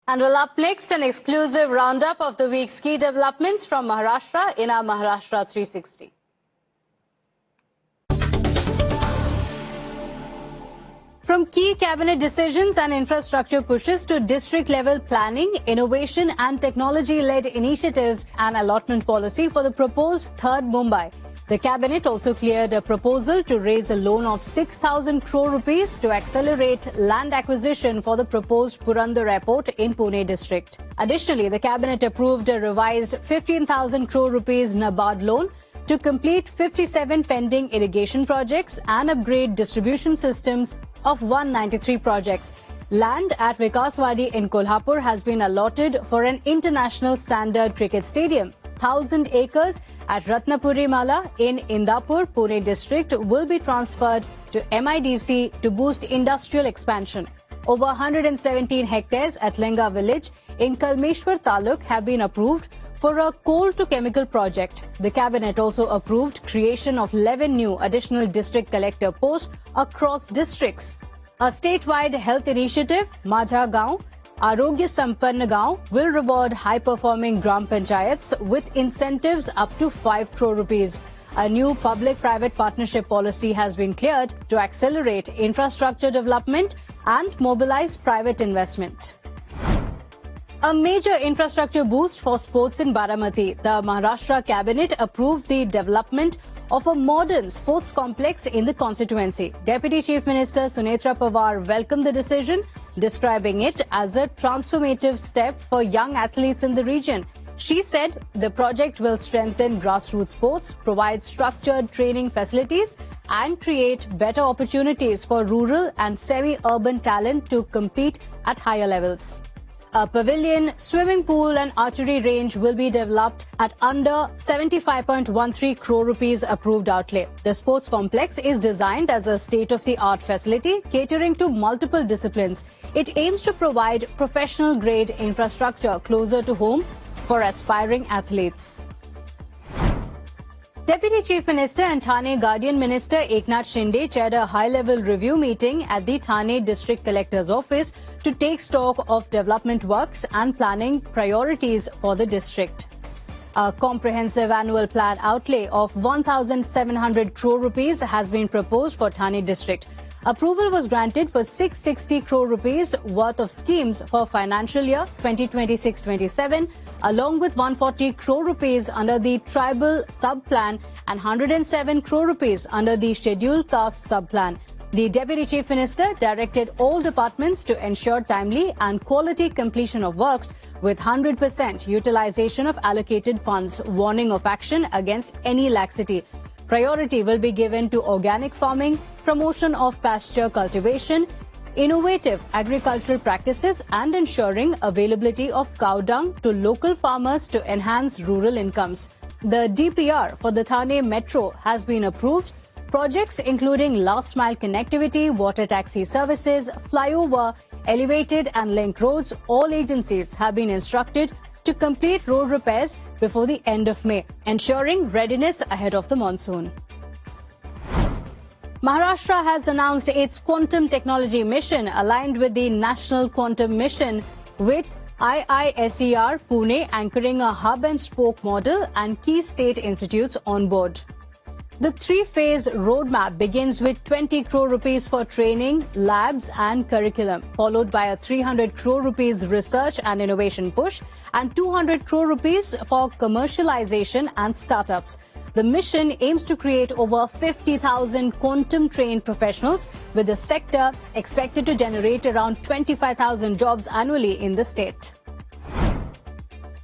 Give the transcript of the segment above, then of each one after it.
And we'll up next an exclusive roundup of the week's key developments from Maharashtra in our Maharashtra 360. From key cabinet decisions and infrastructure pushes to district-level planning, innovation and technology-led initiatives and allotment policy for the proposed third Mumbai. The cabinet also cleared a proposal to raise a loan of 6,000 crore rupees to accelerate land acquisition for the proposed Purandar Airport in Pune district. Additionally, the cabinet approved a revised 15,000 crore rupees NABARD loan to complete 57 pending irrigation projects and upgrade distribution systems of 193 projects. Land at Vikaswadi in Kolhapur has been allotted for an international standard cricket stadium. 1,000 acres at Ratnapuri Mala in Indapur, Pune district will be transferred to MIDC to boost industrial expansion. Over 117 hectares at Lenga village in Kalmeshwar Taluk have been approved for a coal-to-chemical project. The cabinet also approved creation of 11 new additional district collector posts across districts. A statewide health initiative, Majha Gaon, Arogya Sampann Gaon, will reward high-performing Gram Panchayats with incentives up to 5 crore rupees. A new public-private partnership policy has been cleared to accelerate infrastructure development and mobilize private investment. A major infrastructure boost for sports in Baramati. The Maharashtra cabinet approved the development of a modern sports complex in the constituency. Deputy Chief Minister Sunetra Pawar welcomed the decision, describing it as a transformative step for young athletes in the region. She said the project will strengthen grassroots sports, provide structured training facilities and create better opportunities for rural and semi-urban talent to compete at higher levels. A pavilion, swimming pool and archery range will be developed at under 75.13 crore rupees approved outlay. The sports complex is designed as a state-of-the-art facility catering to multiple disciplines. It aims to provide professional-grade infrastructure closer to home for aspiring athletes. Deputy Chief Minister and Thane Guardian Minister Eknath Shinde chaired a high-level review meeting at the Thane District Collector's Office to take stock of development works and planning priorities for the district. A comprehensive annual plan outlay of 1,700 crore rupees has been proposed for Thane district. Approval was granted for 660 crore rupees worth of schemes for financial year 2026-27, along with 140 crore rupees under the tribal sub-plan and 107 crore rupees under the scheduled caste sub-plan. The Deputy Chief Minister directed all departments to ensure timely and quality completion of works with 100% utilization of allocated funds, warning of action against any laxity. Priority will be given to organic farming, promotion of pasture cultivation, innovative agricultural practices and ensuring availability of cow dung to local farmers to enhance rural incomes. The DPR for the Thane Metro has been approved. Projects including last mile connectivity, water taxi services, flyover, elevated and link roads, all agencies have been instructed to complete road repairs before the end of May, ensuring readiness ahead of the monsoon. Maharashtra has announced its quantum technology mission aligned with the National Quantum Mission, with IISER Pune anchoring a hub and spoke model and key state institutes on board. The three-phase roadmap begins with 20 crore rupees for training, labs and curriculum, followed by a 300 crore rupees research and innovation push and 200 crore rupees for commercialization and startups. The mission aims to create over 50,000 quantum-trained professionals, with the sector expected to generate around 25,000 jobs annually in the state.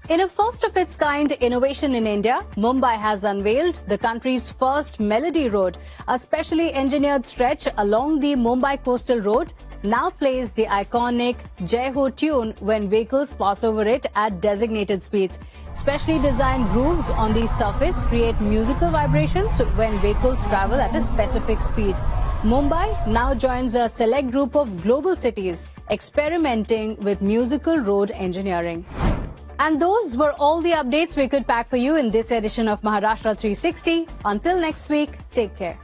In a first-of-its-kind innovation in India, Mumbai has unveiled the country's first Melody Road. A specially engineered stretch along the Mumbai Coastal Road now plays the iconic Jai Ho tune when vehicles pass over it at designated speeds. Specially designed grooves on the surface create musical vibrations when vehicles travel at a specific speed. Mumbai now joins a select group of global cities experimenting with musical road engineering. And those were all the updates we could pack for you in this edition of Maharashtra 360. Until next week, take care.